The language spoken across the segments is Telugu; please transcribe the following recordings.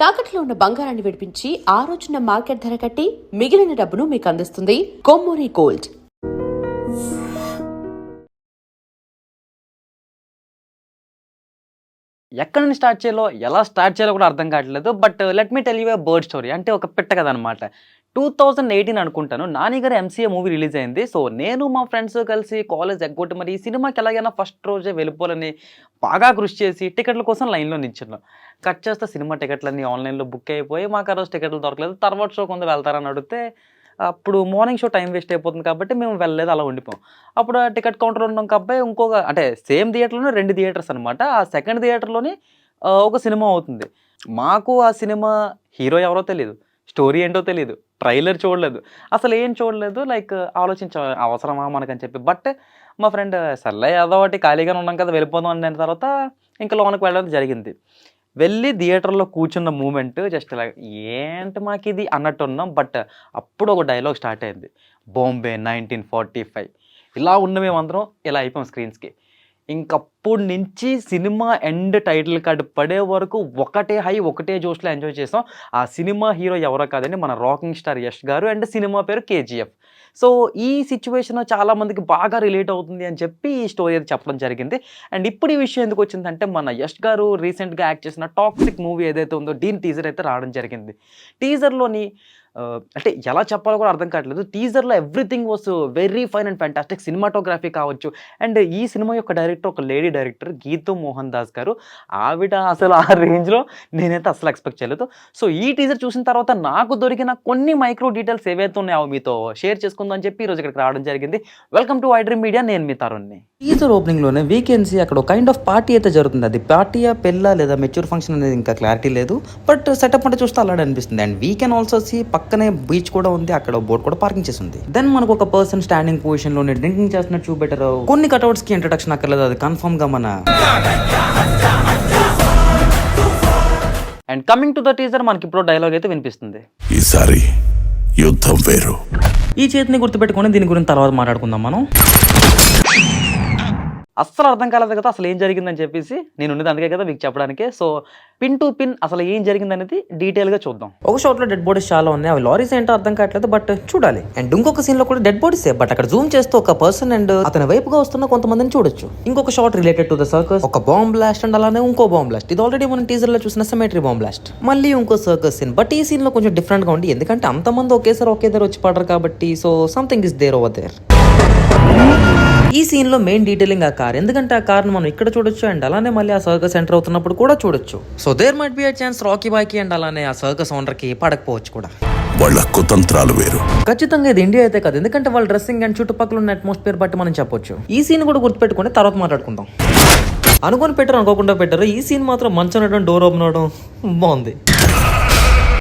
తాకట్లో ఉన్న బంగారాన్ని విడిపించి ఆ రోజున మార్కెట్ ధర కట్టి మిగిలిన డబ్బును మీకు అందిస్తుంది కొమ్మూరి గోల్డ్. ఎక్కడి నుంచి స్టార్ట్ చేయాలో, ఎలా స్టార్ట్ చేయాలో కూడా అర్థం కావట్లేదు. But let me tell you a bird story. అంటే ఒక పిట్ట కథ అనమాట. 2018 అనుకుంటాను, నాని గారి ఎంసీఏ మూవీ రిలీజ్ అయింది. సో నేను మా ఫ్రెండ్స్ కలిసి కాలేజ్ ఎగ్గొట్టి మరి ఈ సినిమాకి ఎలాగైనా ఫస్ట్ రోజే వెళ్ళిపోవాలని బాగా కృషి చేసి టికెట్ల కోసం లైన్లో నిల్చున్నాం. కట్ చేస్తే సినిమా టికెట్లన్నీ ఆన్లైన్లో బుక్ అయిపోయి మాకు ఆ రోజు టికెట్లు దొరకలేదు. తర్వాత షో కొంత వెళ్తారని అడిగితే అప్పుడు మార్నింగ్ షో టైం వేస్ట్ అయిపోతుంది కాబట్టి మేము వెళ్ళలేదు, అలా ఉండిపోయాం. అప్పుడు ఆ టికెట్ కౌంటర్ ఉన్న ఒక అబ్బాయి ఇంకొక అంటే సేమ్ థియేటర్లోనే 2 థియేటర్స్ అనమాట. ఆ సెకండ్ థియేటర్లోని ఒక సినిమా అవుతుంది. మాకు ఆ సినిమా హీరో ఎవరో తెలియదు, స్టోరీ ఏంటో తెలియదు, ట్రైలర్ చూడలేదు, అసలు ఏం చూడలేదు. లైక్ అవసరమా మనకని చెప్పి. బట్ మా ఫ్రెండ్ సర్లే ఏదో ఒకటి ఖాళీగానే ఉన్నాం కదా వెళ్ళిపోదాం అన్న తర్వాత ఇంకా లోనకి వెళ్ళడం జరిగింది. వెళ్ళి థియేటర్లో కూర్చున్న మూమెంట్ జస్ట్ ఇలా ఏంటి మాకు ఇది అన్నట్టు ఉన్నాం. బట్ అప్పుడు ఒక డైలాగ్ స్టార్ట్ అయింది, బాంబే 1945. ఇలా ఉన్న మేమందరం ఇలా అయిపోయాం స్క్రీన్స్కి. ఇంకప్పుడు నుంచి సినిమా ఎండ్ టైటిల్ కార్డు పడే వరకు ఒకటే హై, ఒకటే జోష్లో ఎంజాయ్ చేసాం. ఆ సినిమా హీరో ఎవరో కాదండి, మన రాకింగ్ స్టార్ యష్ గారు. అండ్ సినిమా పేరు కేజీఎఫ్. సో ఈ సిచ్యువేషన్ చాలామందికి బాగా రిలేట్ అవుతుంది అని చెప్పి ఈ స్టోరీ అయితే చెప్పడం జరిగింది. అండ్ ఇప్పుడు ఈ విషయం ఎందుకు వచ్చిందంటే, మన యష్ గారు రీసెంట్గా యాక్ట్ చేసిన టాక్సిక్ మూవీ ఏదైతే ఉందో దీని టీజర్ అయితే రావడం జరిగింది. టీజర్లోని అంటే ఎలా చెప్పాలో కూడా అర్థం కావట్లేదు. టీజర్లో everything was very fine and fantastic. Cinematography కావచ్చు. అండ్ ఈ సినిమా యొక్క డైరెక్టర్ ఒక లేడీ డైరెక్టర్ గీతూ మోహన్ దాస్ గారు. ఆవిడ అసలు ఆ రేంజ్లో నేనైతే అసలు ఎక్స్పెక్ట్ చేయలేదు. సో ఈ టీజర్ చూసిన తర్వాత నాకు దొరికిన కొన్ని మైక్రో డీటెయిల్స్ ఏవైతే ఉన్నాయో మీతో షేర్ చేసుకుందని చెప్పి ఈరోజు ఇక్కడికి రావడం జరిగింది. వెల్కమ్ టు ఐడ్రీమ్ మీడియా, నేను మీ తరుణ్ని. టీజర్ ఓపెనింగ్లోనే వీకెన్సీ అక్కడ కైండ్ ఆఫ్ పార్టీ అయితే జరుగుతుంది. అది పార్టీయా, పెళ్ళా లేదా మెచ్యూర్ ఫంక్షన్ అనేది ఇంకా క్లారిటీ లేదు. బట్ సెటప్ అంటే చూస్తే అలాగే అనిపిస్తుంది. And we can also see పక్కనే బీచ్ కూడా ఉంది, అక్కడ బోట్ కూడా పార్కింగ్ చేసి ఉంది. దెన్ మనకు ఒక పర్సన్ స్టాండింగ్ పొజిషన్ లోనే డ్రింకింగ్ చేస్తున్నట్టు చూపెట్టారు. కొన్ని కట్అవుట్స్ కి ఇంట్రడక్షన్ అక్కర్లేదు, అది కన్ఫర్మ్ గా మన. And coming to the teaser, మనకి ఇప్పుడు డైలాగ్ అయితే వినిపిస్తుంది. ఈసారి యుద్ధం వేరు. ఈ చేతిని గుర్తుపెట్టుకొని దీని గురించి తర్వాత మాట్లాడుకుందాం మనం. అస్సలు అర్థం కాలేదు కదా అసలు ఏం జరిగిందని చెప్పేసి నేను ఉన్నది అందుకే కదా మీకు చెప్పడానికి. సో పిన్ టు పిన్ అసలు ఏం జరిగింది అనేది డీటెయిల్గా చూద్దాం. ఒక షాట్ లో డెడ్ బాడీస్ చాలా ఉన్నాయి, అవి లారీస్ ఏంటో అర్థం కావట్లేదు, బట్ చూడాలి. అండ్ ఇంకొక సీన్ లో కూడా డెడ్ బాడీస్, బట్ అక్కడ జూమ్ చేస్తూ ఒక పర్సన్ అండ్ అతని వైపుగా వస్తున్న కొంతమందిని చూడొచ్చు. ఇంకొక shot related to the circus, ఒక బాంబ్ బ్లాస్ట్ అండ్ అలానే ఇంకో బాంబ్ బ్లాస్ట్. ఇది ఆల్రెడీ మనం టీజర్ లో చూసిన సెమెట్రీ బాంబ్ బ్లాస్ట్. మళ్ళీ ఇంకో సర్కస్ సీన్, బట్ ఈ సీన్ లో కొంచెం డిఫరెంట్ గా ఉంది, ఎందుకంటే అంతమంది ఒకేసారి ఒకే దగ్గర వచ్చి పడరు కాబట్టి. So something is there over there. ఈ సీన్ లో మెయిన్ డీటెయిలింగ్ ఆ కార్, ఎందుకంటే ఆ కార్ మనం ఇక్కడ చూడొచ్చు అండ్ అలానే మళ్ళీ ఆ సర్కస్ ఎంటర్ అవుతున్నప్పుడు కూడా చూడొచ్చు. So there might be a chance Rocky Bhai కి అండ్ అలానే ఆ సర్కస్ ఓనర్ కి పడకపోవచ్చు కూడా. వాళ్ళ కుతంత్రాలు వేరు. ఖచ్చితంగా ఇది ఇండియా అయితే కాదు, ఎందుకంటే వాళ్ళ డ్రెస్సింగ్ అండ్ చుట్టుపక్కల ఉన్న అట్మాస్ఫియర్ బట్టి మనం చెప్పొచ్చు. ఈ సీన్ కూడా గుర్తుపెట్టుకుని తర్వాత మాట్లాడుకుందాం. అనుకొని పెట్టారు, అనుకోకుండా పెట్టారు. ఈ సీన్ మాత్రం మంచం డోర్ ఓపెన్ అవడం బాగుంది.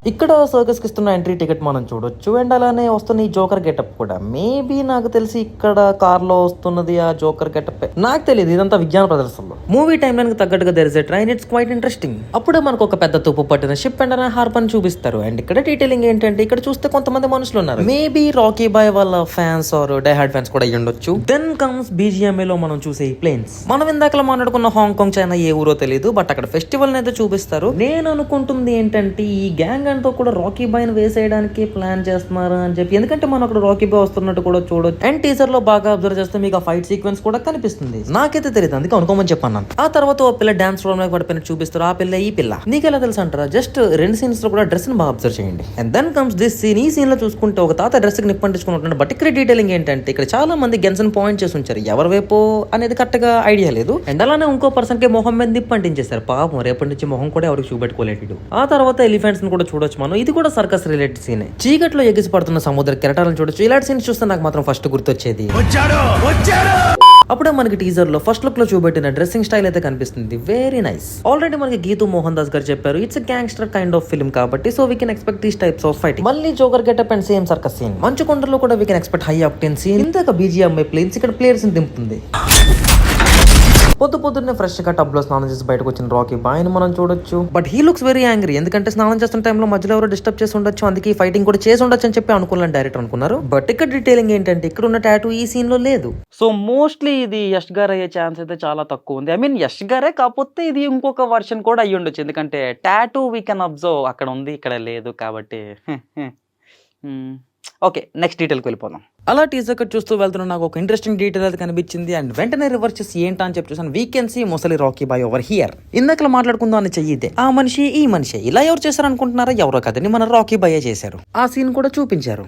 ఇక్కడ సర్కస్ కి ఇస్తున్న ఎంట్రీ టికెట్ మనం చూడొచ్చు. అండ్ అలానే వస్తున్న ఈ జోకర్ గెటప్ కూడా మేబీ నాకు తెలిసి ఇక్కడ కార్ లో వస్తున్నది ఆ జోకర్ గెటప్, నాకు తెలియదు. ఇదంతా విజ్ఞాన ప్రదర్శనలో మూవీ టైం లైన్ కి తగ్గట్టుగా there is a train, it's quite interesting. అప్పుడే మనకు ఒక పెద్ద తుప్పు పట్టిన షిప్ అండ్ అలానే హార్పన్ చూపిస్తారు. అండ్ ఇక్కడ డీటెయిలింగ్ ఏంటంటే, ఇక్కడ చూస్తే కొంతమంది మనుషులు ఉన్నారు, మేబీ రాకీ బాయ్ వాళ్ళ ఫ్యాన్స్ ఆర్ డైహార్డ్ ఫ్యాన్స్ కూడా అయ్యుండొచ్చు. దెన్ కమ్స్ BGMA లో మనం చూసే ఈ ప్లేన్స్. మనం ఇందాక మాట్లాడుకున్న హాంకాంగ్, చైనా ఏ ఊరో తెలియదు, బట్ అక్కడ ఫెస్టివల్ అయితే చూపిస్తారు. నేను అనుకుంటుంది ఏంటంటే, ఈ గ్యాంగ్ అంతా కూడా రాకీ బాయ్ ని వేసేయడానికి ప్లాన్ చేస్తున్నారు అని చెప్పి, ఎందుకంటే మనం అక్కడ రాకీ బాయ్ వస్తున్నట్టు కూడా చూడొచ్చు. అండ్ టీజర్ లో బాగా అబ్జర్వ్ చేస్తే మీకు ఆ ఫైట్ సీక్వెన్స్ కూడా కనిపిస్తుంది. నాకైతే తెలియదు, అందుకే అనుకోమని చెప్పాను. ఆ తర్వాత ఓ పిల్ల డాన్స్ ఫ్లోర్ మీద పడిపోయినట్టు చూపిస్తారు. ఆ పిల్ల ఈ పిల్ల నీకెలా తెలుసు అంటారా? జస్ట్ 2 సీన్స్ లో కూడా డ్రెస్ ని బాగా అబ్జర్వ్ చేయండి. And then comes this scene. ఈ సీన్ లో చూసుకుంటే ఒక తాత డ్రెస్ కి నిప్పంటించుకుని ఉంటాడు. బట్ ఇక్కడ డీటెయిలింగ్ ఏంటంటే, ఇక్కడ చాలా మంది గెన్స్ పాయింట్ చేసి ఉంచారు, ఎవరి వైపు అనేది కరెక్ట్ గా ఐడియా లేదు. అండ్ అలానే ఇంకో పర్సన్ కి మొహం మీద నిప్పంటించేశారు. పాపం రేపటి నుంచి మొహం కూడా ఎవరికి చూపెట్టుకోలేదు. ఆ తర్వాత ఎలిఫెంట్స్ ని కూడా చూడొచ్చు మనం. ఇది కూడా సర్కస్ రిలేటెడ్ సీన్. చీకట్లో ఎగిసి పడుతున్న సముద్ర కెరటాలను చూడొచ్చు. ఇలాంటి సీన్స్ చూస్తే నాకు మాత్రం ఫస్ట్ గుర్తొచ్చేది, అప్పుడే మనకి టీజర్ లో ఫస్ట్ లుక్ లో చూపెట్టిన డ్రెస్సింగ్ స్టైల్ అయితే కనిపిస్తుంది. Very nice. ఆల్రెడీ మనకి గీతూ మోహన్ దాస్ గారు చెప్పారు, it's gangster kind of film కాబట్టి, so we can expect these types of fighting. మళ్ళీ joker getup and same circus scene. మంచు కొండలో కూడా we can expect high octane scene. ఇంతక BGMA ప్లేన్స్ ఇక్కడ ప్లేయర్స్ ని దింపుతుంది. పొద్దున్నే ఫ్రెష్ గా టబ్ లో స్నానం చేసి బయటకు వచ్చిన రాకీ బాయ్ ని మనం చూడొచ్చు. But he looks very angry, ఎందుకంటే స్నానం చేస్తున్న టైంలో మధ్యలో ఎవరో డిస్టర్బ్ చేసి ఉండొచ్చు, అందుకే ఫైటింగ్ కూడా చేసి ఉండొచ్చు అని చెప్పి అనుకున్నాను డైరెక్టర్ అనుకున్నారు. బట్ ఇక్కడ డీటెయిలింగ్ ఏంటంటే ఇక్కడ ఉన్న టాటూ ఈ సీన్ లో లేదు. సో మోస్ట్లీ ఇది యష్ గారు అయ్యే ఛాన్స్ అయితే చాలా తక్కువ ఉంది. ఐ మీన్ యష్ గారే, కాకపోతే ఇది ఇంకొక వర్షన్ కూడా అయ్యి ఉండొచ్చు, ఎందుకంటే టాటూ వీ కెన్ అబ్జర్వ్ అక్కడ ఉంది ఇక్కడ లేదు కాబట్టి. ఓకే, నెక్స్ట్ డీటెయిల్కి వెళ్ళిపోదాం. అలా టీజర్ కట్ చూస్తూ వెళ్తున్నా నాకు ఒక ఇంట్రెస్టింగ్ డీటెయిల్ అయితే కనిపించింది. అండ్ వెంటనే రివర్స్ చేసి ఏంటా అని చెప్పి చూసాను. వీ కెన్ సీ ముసలి రాకీ బాయ్ ఓవర్ హియర్. ఇందాకలా మాట్లాడుకుందాం అని చెయ్యితే ఆ మనిషి ఈ మనిషి ఇలా ఎవరు చేశారు అనుకుంటున్నారా? ఎవరో కదని మన రాకీ బాయ్ చేశారు. ఆ సీన్ కూడా చూపించారు.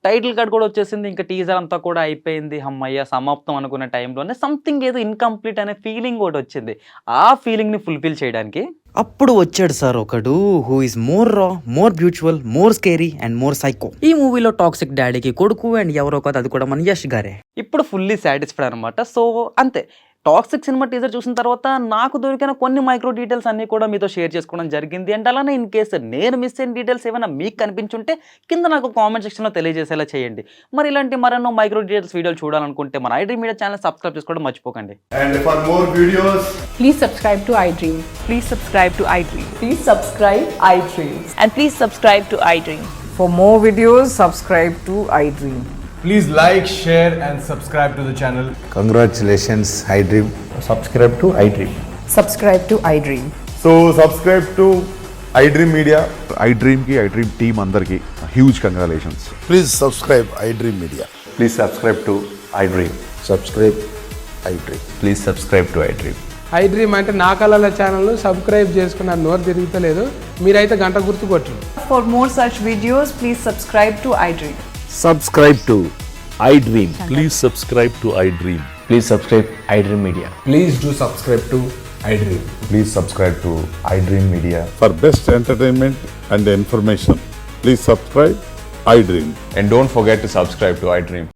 టైటిల్ కార్డ్ కూడా వచ్చేసింది, ఇంకా టీజర్ అంతా కూడా అయిపోయింది, అమ్మయ్య సమాప్తం అనుకున్న టైంలోనే సంథింగ్ ఏదో ఇన్కంప్లీట్ అనే ఫీలింగ్ కూడా వచ్చింది. ఆ ఫీలింగ్ని ఫుల్ఫిల్ చేయడానికి అప్పుడు వచ్చాడు సార్ ఒకడు హూ ఇస్ మోర్ రా, more beautiful, more scary and more psycho. ఈ మూవీలో టాక్సిక్ డాడీకి కొడుకు అండ్ ఎవరో కాదు, అది కూడా మన యష్ గారే. ఇప్పుడు ఫుల్లీ సాటిస్ఫైడ్ అనమాట. సో అంతే, టాక్సిక్ సినిమా టీజర్ చూసిన తర్వాత నాకు దొరికిన కొన్ని మైక్రో డీటెయిల్స్ అన్ని కూడా మీతో షేర్ చేసుకోవడం జరిగింది. అండ్ అలానే ఇన్ కేసు నేను మిస్ అయిన డీటెయిల్స్ ఏమైనా మీకు కనిపించుంటే కింద నాకు కామెంట్ సెక్షన్లో తెలియజేసేలా చేయండి. మరి ఇలాంటి మరెన్నో మైక్రో డీటెయిల్స్ వీడియోలు చూడాలనుకుంటే మన iDream Media ఛానల్ సబ్స్క్రైబ్ చేసుకోవడం మర్చిపోకండి. And for more videos, Please subscribe to iDream. Please subscribe to iDream. Please subscribe iDream. And please subscribe to iDream. For more videos, subscribe to iDream. please like, share and subscribe to the channel. Congratulations, iDream. Subscribe to iDream. Subscribe to iDream. So subscribe to iDream Media. iDream ki iDream team అందరికి huge congratulations. Please subscribe iDream Media. Please subscribe to iDream. Subscribe iDream. Please subscribe to iDream. iDream అంటే నా కళల ఛానల్ సబ్స్క్రైబ్ చేసుకున్న నోరు తిరుగుతలేదు, మీరైతే గంట గుర్తు కొట్టండి. For more such videos, please subscribe to iDream. Subscribe to iDream. Please subscribe to iDream. Please subscribe iDream Media. Please do subscribe to iDream. Please subscribe to iDream Media. For best entertainment and information, please subscribe iDream. And don't forget to subscribe to iDream.